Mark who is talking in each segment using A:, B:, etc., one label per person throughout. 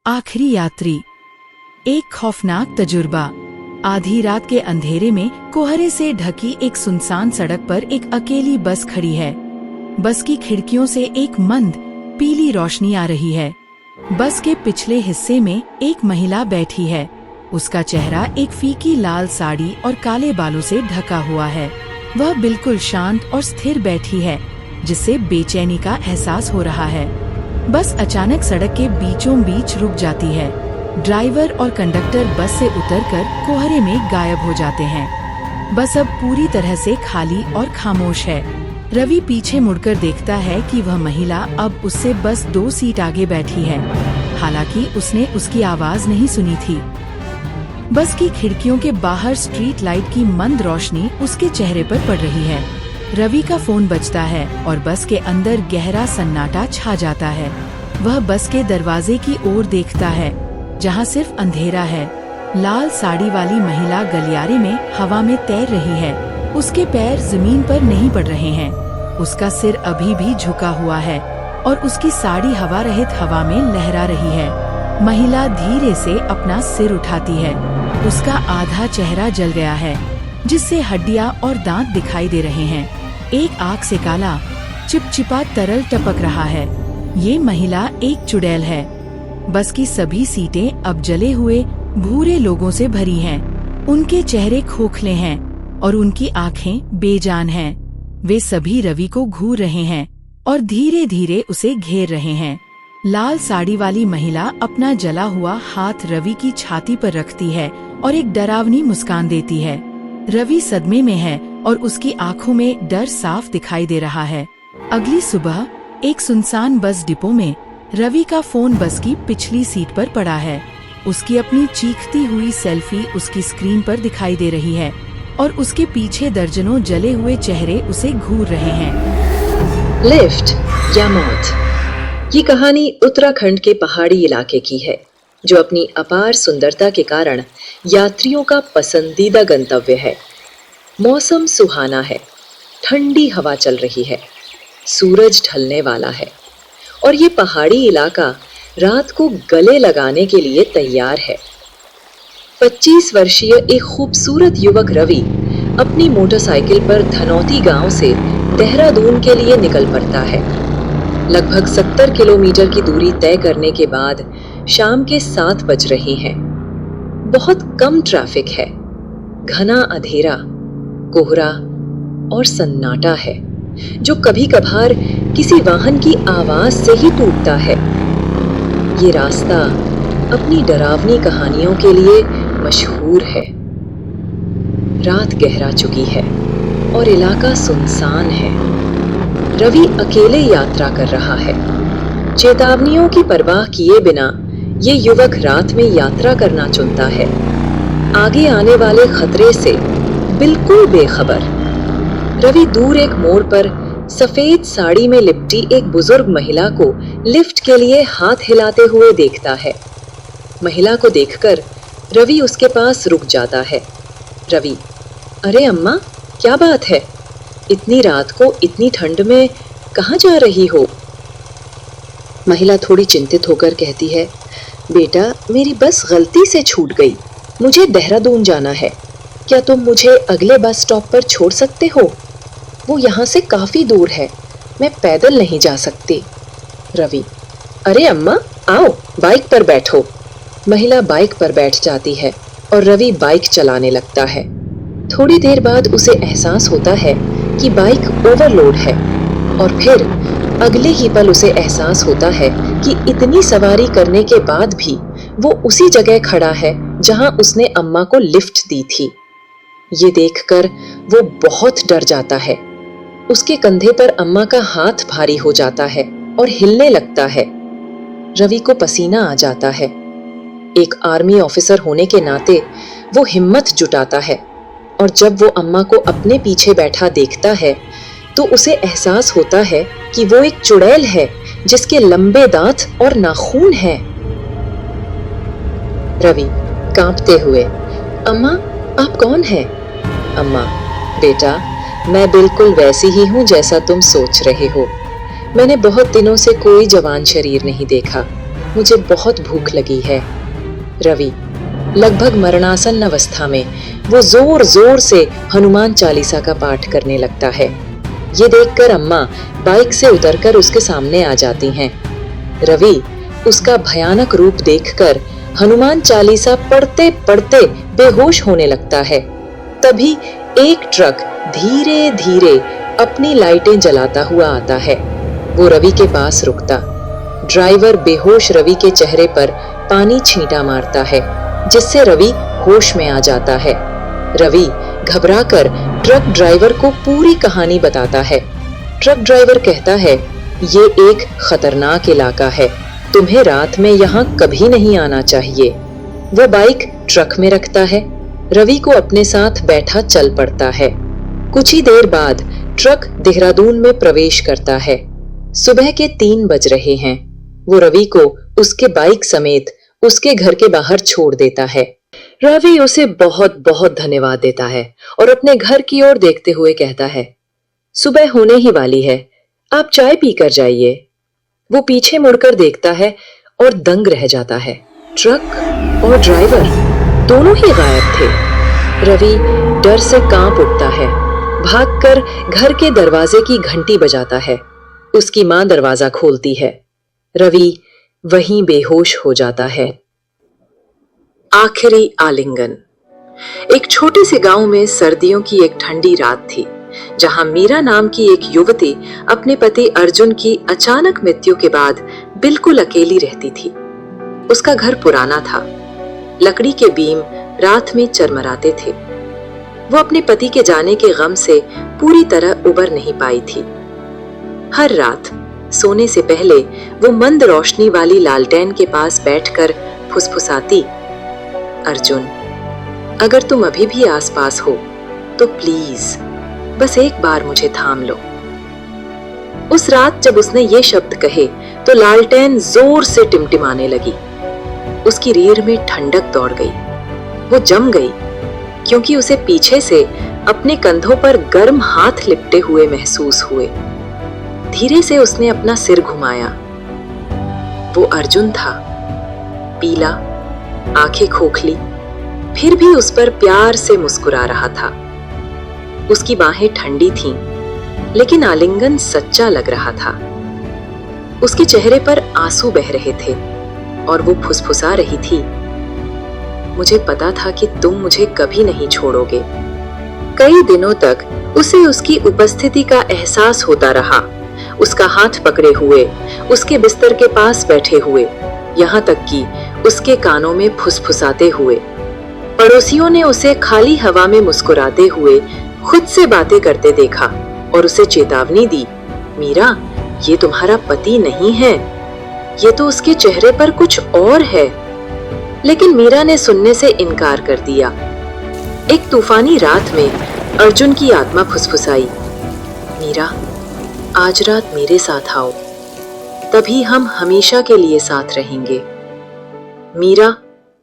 A: आखिरी यात्री। एक खौफनाक तजुर्बा। आधी रात के अंधेरे में कोहरे से ढकी एक सुनसान सड़क पर एक अकेली बस खड़ी है। बस की खिड़कियों से एक मंद पीली रोशनी आ रही है। बस के पिछले हिस्से में एक महिला बैठी है। उसका चेहरा एक फीकी लाल साड़ी और काले बालों से ढका हुआ है। वह बिल्कुल शांत और स्थिर बैठी है, जिससे बेचैनी का एहसास हो रहा है। बस अचानक सड़क के बीचों बीच रुक जाती है। ड्राइवर और कंडक्टर बस से उतरकर कोहरे में गायब हो जाते हैं। बस अब पूरी तरह से खाली और खामोश है। रवि पीछे मुड़कर देखता है कि वह महिला अब उससे बस 2 सीट आगे बैठी है। हालांकि उसने उसकी आवाज नहीं सुनी थी। बस की खिड़कियों के बाहर स्ट्रीट लाइट की मंद रोशनी उसके चेहरे पर पड़ रही है। रवि का फोन बजता है और बस के अंदर गहरा सन्नाटा छा जाता है। वह बस के दरवाजे की ओर देखता है, जहां सिर्फ अंधेरा है। लाल साड़ी वाली महिला गलियारे में हवा में तैर रही है। उसके पैर जमीन पर नहीं पड़ रहे हैं। उसका सिर अभी भी झुका हुआ है और उसकी साड़ी हवा रहित हवा में लहरा रही है। महिला धीरे से अपना सिर उठाती है। उसका आधा चेहरा जल गया है, जिससे हड्डियां और दांत दिखाई दे रहे हैं। एक आंख से काला चिपचिपा तरल टपक रहा है। ये महिला एक चुड़ैल है। बस की सभी सीटें अब जले हुए भूरे लोगों से भरी हैं। उनके चेहरे खोखले हैं और उनकी आंखें बेजान हैं। वे सभी रवि को घूर रहे हैं और धीरे धीरे उसे घेर रहे हैं। लाल साड़ी वाली महिला अपना जला हुआ हाथ रवि की छाती पर रखती है और एक डरावनी मुस्कान देती है। रवि सदमे में है और उसकी आंखों में डर साफ दिखाई दे रहा है। अगली सुबह एक सुनसान बस डिपो में रवि का फोन बस की पिछली सीट पर पड़ा है। उसकी अपनी चीखती हुई सेल्फी उसकी स्क्रीन पर दिखाई दे रही है और उसके पीछे दर्जनों जले हुए चेहरे उसे घूर रहे हैं।
B: लिफ्ट या मौत। ये कहानी उत्तराखंड के पहाड़ी इलाके की है, जो अपनी अपार सुंदरता के कारण यात्रियों का पसंदीदा गंतव्य है। मौसम सुहाना है, ठंडी हवा चल रही है, सूरज ढलने वाला है और ये पहाड़ी इलाका रात को गले लगाने के लिए तैयार है। 25 वर्षीय एक खूबसूरत युवक रवि अपनी मोटरसाइकिल पर धनौती गांव से देहरादून के लिए निकल पड़ता है। लगभग 70 किलोमीटर की दूरी तय करने के बाद शाम के 7 बज रहे हैं। बहुत कम ट्रैफिक है, घना अंधेरा, कोहरा और सन्नाटा है, जो कभी कभार किसी वाहन की आवाज से ही टूटता है। ये रास्ता अपनी डरावनी कहानियों के लिए मशहूर है। रात गहरा चुकी है और इलाका सुनसान है। रवि अकेले यात्रा कर रहा है। चेतावनियों की परवाह किए बिना ये युवक रात में यात्रा करना चुनता है, आगे आने वाले खतरे से बिल्कुल बेखबर। रवि दूर एक मोड़ पर सफेद साड़ी में लिपटी एक बुजुर्ग महिला को लिफ्ट के लिए हाथ हिलाते हुए देखता है। महिला को देखकर रवि उसके पास रुक जाता है। रवि, अरे अम्मा, क्या बात है? इतनी रात को इतनी ठंड में कहाँ जा रही हो? महिला थोड़ी चिंतित होकर कहती है, बेटा, मेरी बस गलती से छूट गई। मुझे देहरादून जाना है। क्या तुम मुझे अगले बस स्टॉप पर छोड़ सकते हो? वो यहाँ से काफी दूर है, मैं पैदल नहीं जा सकती। रवि, अरे अम्मा, आओ बाइक पर बैठो। महिला बाइक पर बैठ जाती है और रवि बाइक चलाने लगता है। थोड़ी देर बाद उसे एहसास होता है कि बाइक ओवरलोड है और फिर अगले ही पल उसे एहसास होता है कि इतनी सवारी करने के बाद भी वो उसी जगह खड़ा है जहां उसने अम्मा को लिफ्ट दी थी। ये देखकर वो बहुत डर जाता है। उसके कंधे पर अम्मा का हाथ भारी हो जाता है और हिलने लगता है। रवि को पसीना आ जाता है। एक आर्मी ऑफिसर होने के नाते वो हिम्मत जुटाता है और जब वो अम्मा को अपने पीछे बैठा देखता है तो उसे एहसास होता है कि वो एक चुड़ैल है जिसके लंबे दांत और नाखून हैं। रवि कांपते हुए, अम्मा, आप कौन हैं? अम्मा, बेटा, मैं बिल्कुल वैसी ही हूँ जैसा तुम सोच रहे हो। मैंने बहुत दिनों से कोई जवान शरीर नहीं देखा। मुझे बहुत भूख लगी है। रवि लगभग मरणासन अवस्था में वो जोर जोर से हनुमान चालीसा का पाठ करने लगता है। ये देखकर अम्मा बाइक से उतरकर उसके सामने आ जाती हैं। रवि उसका भयानक रूप देखकर हनुमान चालीसा पढ़ते पढ़ते बेहोश होने लगता है। तभी एक ट्रक धीरे धीरे अपनी लाइटें जलाता हुआ आता है। वो रवि के पास रुकता। ड्राइवर बेहोश रवि के चेहरे पर पानी छींटा मारता है, जिससे रवि होश में आ जाता है। रवि घबराकर ट्रक ड्राइवर को पूरी कहानी बताता है। ट्रक ड्राइवर कहता है, ये एक खतरनाक इलाका है, तुम्हें रात में यहाँ कभी नहीं आना चाहिए। वो बाइक ट्रक में रखता है। रवि को अपने साथ बैठा चल पड़ता है। कुछ ही देर बाद ट्रक देहरादून में प्रवेश करता है। सुबह के 3 बज रहे हैं। वो रवि को उसके बाइक समेत उसके घर के बाहर छोड़ देता है। रवि उसे बहुत बहुत धन्यवाद देता है और अपने घर की ओर देखते हुए कहता है, सुबह होने ही वाली है, आप चाय पीकर जाइए। वो पीछे मुड़कर देखता है और दंग रह जाता है। ट्रक और ड्राइवर दोनों ही गायब थे। रवि डर से कांप उठता है। भागकर घर के दरवाजे की घंटी बजाता है। उसकी मां दरवाजा खोलती है। रवि वहीं बेहोश हो जाता है। आखिरी आलिंगन। एक छोटे से गांव में सर्दियों की एक ठंडी रात थी, जहां मीरा नाम की एक युवती अपने पति अर्जुन की अचानक मृत्यु के बाद बिल्कुल अकेली रहती थी। उसका घर पुराना था। लकड़ी के बीम रात में चरमराते थे। वो अपने पति के जाने के गम से पूरी तरह उबर नहीं पाई थी। हर रात सोने से पहले वो मंद रोशनी वाली लालटेन के पास बैठकर फुसफुसाती, अर्जुन, अगर तुम अभी भी आसपास हो तो प्लीज बस एक बार मुझे थाम लो। उस रात जब उसने ये शब्द कहे तो लालटेन जोर से टिमटिमाने लगी। उसकी रीढ़ में ठंडक दौड़ गई। वो जम गई, क्योंकि उसे पीछे से अपने कंधों पर गर्म हाथ लिपटे हुए महसूस हुए। धीरे से उसने अपना सिर घुमाया। वो अर्जुन था, पीला, आंखें खोखली, फिर भी उस पर प्यार से मुस्कुरा रहा था। उसकी बाहें ठंडी थीं, लेकिन आलिंगन सच्चा लग रहा था। उसके चेहरे पर आंसू बह रहे थे और वो फुसफुसा रही थी, मुझे पता था कि तुम मुझे कभी नहीं छोड़ोगे। कई दिनों तक उसे उसकी उपस्थिति का एहसास होता रहा, उसका हाथ पकड़े हुए, उसके बिस्तर के पास बैठे हुए, यहाँ तक कि उसके कानों में फुसफुसाते हुए। पड़ोसियों ने उसे खाली हवा में मुस्कुराते हुए खुद से बातें करते देखा और उसे चेतावनी दी, मीरा, ये तुम्हारा पति नहीं है, ये तो उसके चेहरे पर कुछ और है। लेकिन मीरा ने सुनने से इनकार कर दिया। एक तूफानी रात में अर्जुन की आत्मा फुसफुसाई, मीरा, आज रात मेरे साथ आओ, तभी हम हमेशा के लिए साथ रहेंगे। मीरा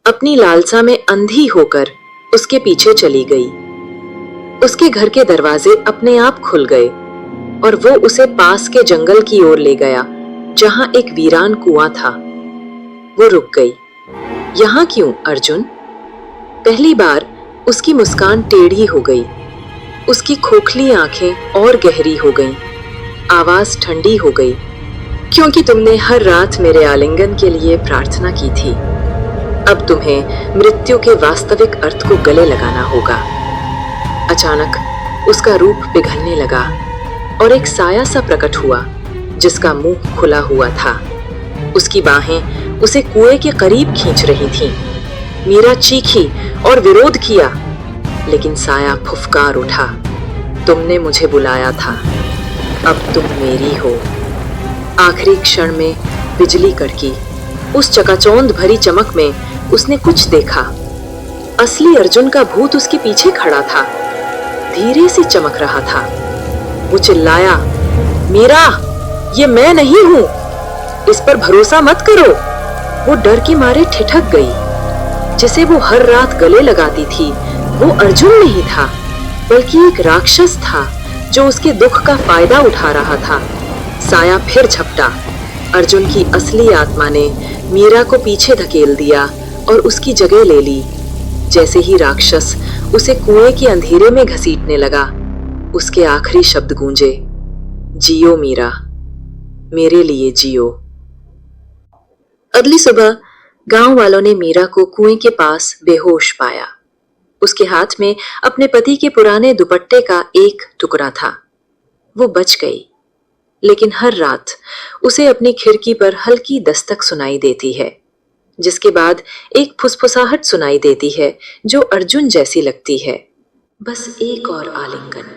B: अपनी लालसा में अंधी होकर उसके पीछे चली गई। उसके घर के दरवाजे अपने आप खुल गए और वो उसे पास के जंगल की ओर ले गया, जहां एक वीरान कुआं था। वो रुक गई। यहाँ क्यों अर्जुन? पहली बार उसकी मुस्कान टेढ़ी हो गई। उसकी खोखली आंखें और गहरी हो गईं। आवाज ठंडी हो गई, क्योंकि तुमने हर रात मेरे आलिंगन के लिए प्रार्थना की थी। अब तुम्हें मृत्यु के वास्तविक अर्थ को गले लगाना होगा। अचानक उसका रूप पिघलने लगा और एक साया सा प्रकट हुआ, जिसका मुंह खुला हुआ था। उसकी बाहें उसे कुएं के करीब खींच रही थीं। मीरा चीखी और विरोध किया, लेकिन साया फुफकार उठा, तुमने मुझे बुलाया था, अब तुम मेरी हो। आखिरी क्षण में बिजली कड़की। उस चकाचौंध भरी चमक में उसने कुछ देखा। असली अर्जुन का भूत उसके पीछे खड़ा था, धीरे से चमक रहा था। वो चिल्लाया, मीरा, ये मैं नहीं हूं, इस पर भरोसा मत करो। वो डर के मारे ठिठक गई। जिसे वो हर रात गले लगाती थी, वो अर्जुन नहीं था, बल्कि एक राक्षस था जो उसके दुख का फायदा उठा रहा था। साया फिर झपटा। अर्जुन की असली आत्मा ने मीरा को पीछे धकेल दिया और उसकी जगह ले ली। जैसे ही राक्षस उसे कुएं के अंधेरे में घसीटने लगा, उसके आखिरी शब्द गूंजे, जियो मीरा, मेरे लिए जियो। अगली सुबह गांव वालों ने मीरा को कुएं के पास बेहोश पाया। उसके हाथ में अपने पति के पुराने दुपट्टे का एक टुकड़ा था। वो बच गई, लेकिन हर रात उसे अपनी खिड़की पर हल्की दस्तक सुनाई देती है, जिसके बाद एक फुसफुसाहट सुनाई देती है जो अर्जुन जैसी लगती है, बस एक और आलिंगन।